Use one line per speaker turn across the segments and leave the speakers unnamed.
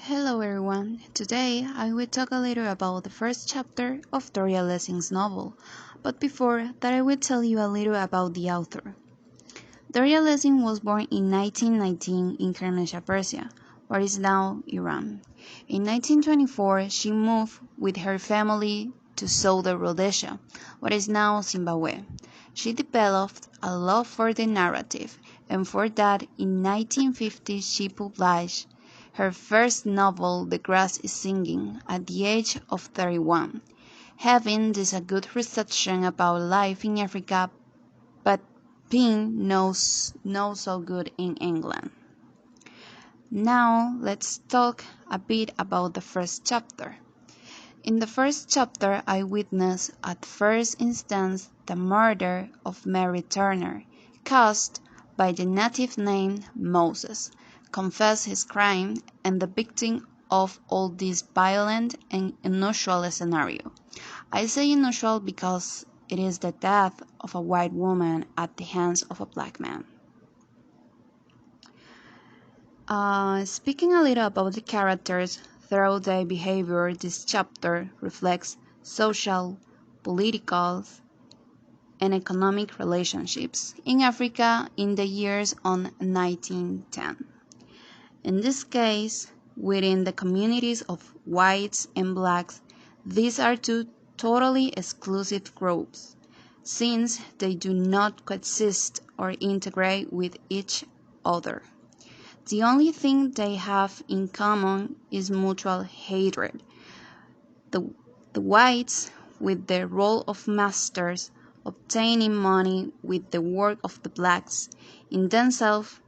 Hello everyone, today I will talk a little about the first chapter of Doria Lessing's novel, but before that I will tell you a little about the author. Doria Lessing was born in 1919 in Kermanshah, Persia, what is now Iran. In 1924, she moved with her family to Southern Rhodesia, what is now Zimbabwe. She developed a love for the narrative, and for that, in 1950 she published her first novel, The Grass is Singing, at the age of 31, having this a good reception about life in Africa, but being not so good in England. Now let's talk a bit about the first chapter. In the first chapter, I witnessed at first instance the murder of Mary Turner, caused by the native named Moses, confessed his crime, and the victim of all this violent and unusual scenario. I say unusual because it is the death of a white woman at the hands of a black man. Speaking a little about the characters, through their behavior, this chapter reflects social, political, and economic relationships in Africa in the years on 1910. In this case, within the communities of whites and blacks, these are two totally exclusive groups, since they do not coexist or integrate with each other. The only thing they have in common is mutual hatred. The whites, with their role of masters, obtaining money with the work of the blacks. In themselves,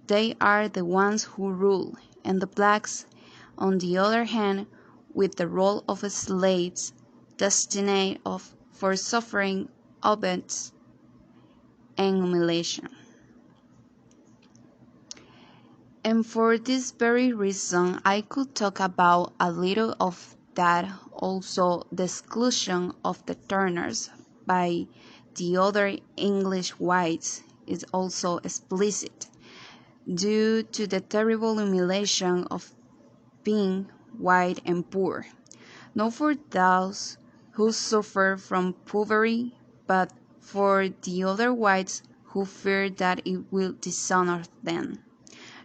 they are the ones who rule, and the blacks, on the other hand, with the role of slaves, destined for suffering abuse and humiliation. And for this very reason, I could talk about a little of that. Also, the exclusion of the Turners by the other English whites is also explicit, due to the terrible humiliation of being white and poor, not for those who suffer from poverty, but for the other whites who fear that it will dishonor them.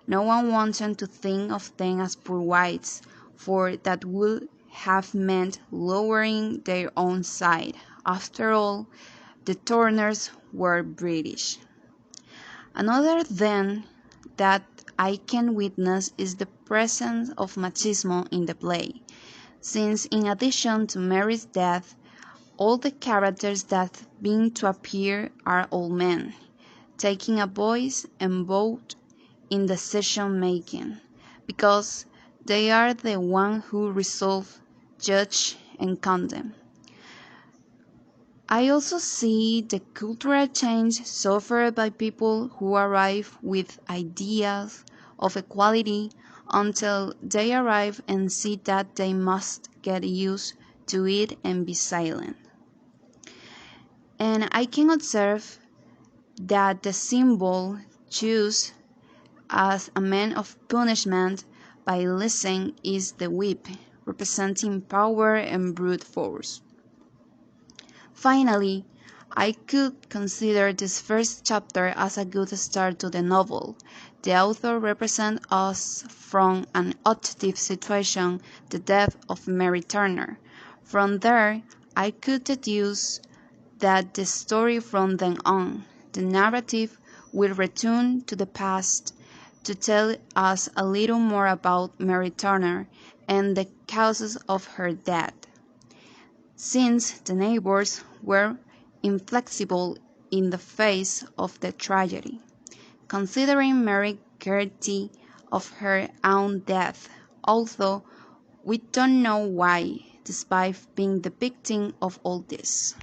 No one wanted to think of them as poor whites, for that would have meant lowering their own side. After all, the Turners were British. Another thing that I can witness is the presence of machismo in the play, since in addition to Mary's death, all the characters that begin to appear are all men, taking a voice and vote in decision-making, because they are the ones who resolve, judge, and condemn. I also see the cultural change suffered by people who arrive with ideas of equality until they arrive and see that they must get used to it and be silent. And I can observe that the symbol choose as a man of punishment by listening is the whip, representing power and brute force. Finally, I could consider this first chapter as a good start to the novel. The author represents us from an objective situation, the death of Mary Turner. From there, I could deduce that the story from then on, the narrative, will return to the past to tell us a little more about Mary Turner and the causes of her death, since the neighbors were inflexible in the face of the tragedy, considering Mary guilty of her own death, although we don't know why, despite being the victim of all this.